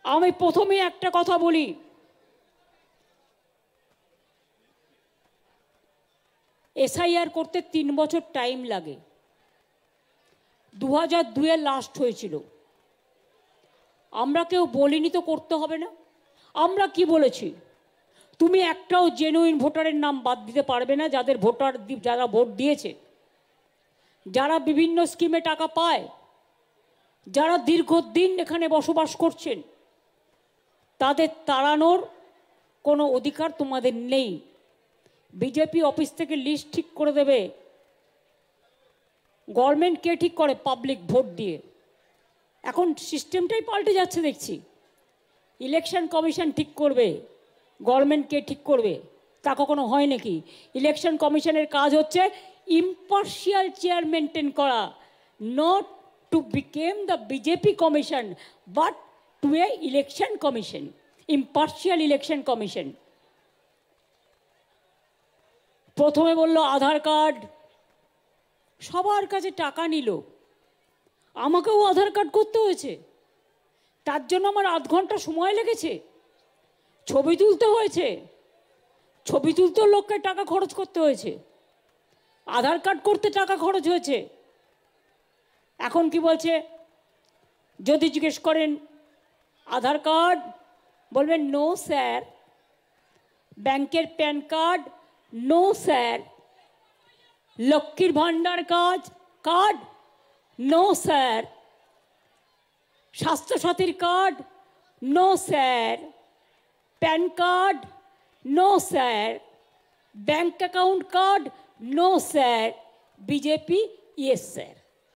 আমি প্রথমে একটা কথা বলি, এসআইআর করতে 3 বছর টাইম লাগে। 2002-এ লাস্ট হয়েছিল। আমরা কেউ বলিনি তো করতে হবে না। আমরা কি বলেছি, তুমি একটাও জেনুইন ভোটারের নাম বাদ দিতে পারবে না, যারা ভোট দিয়েছে, যারা বিভিন্ন স্কিমে টাকা পায়, যারা দীর্ঘদিন এখানে বসবাস করছেন, তাদের তাড়ানোর কোনো অধিকার তোমাদের নেই। বিজেপি অফিস থেকে লিস্ট ঠিক করে দেবে। গভর্নমেন্ট কে ঠিক করে? পাবলিক ভোট দিয়ে। এখন সিস্টেমটাই পাল্টে যাচ্ছে দেখছি। ইলেকশন কমিশন ঠিক করবে, গভর্নমেন্ট কে ঠিক করবে? তা কখনো হয় নাকি? ইলেকশন কমিশনের কাজ হচ্ছে ইম্পার্শিয়াল চেয়ার মেনটেন করা, not to become the BJP commission but to a election commission, impartial election commission. প্রথমে বলল আধার কার্ড, সবার কাছে টাকা নিল, আমাকেও আধার কার্ড করতে হয়েছে, তার জন্য আমার আধ ঘন্টা সময় লেগেছে। ছবি তুলতে হয়েছে, ছবি তুলতেও লোককে টাকা খরচ করতে হয়েছে, আধার কার্ড করতে টাকা খরচ হয়েছে। এখন কি বলছে? যদি জিজ্ঞেস করেন আধার কার্ড, বলবেন নো স্যার। ব্যাংকের প্যান কার্ড, নো স্যার। লক্ষ্মীর ভান্ডার কার্ড, নো স্যার। স্বাস্থ্যসাথীর card, no sir. PAN card, no sir. Bank account card, no sir. BJP, yes sir.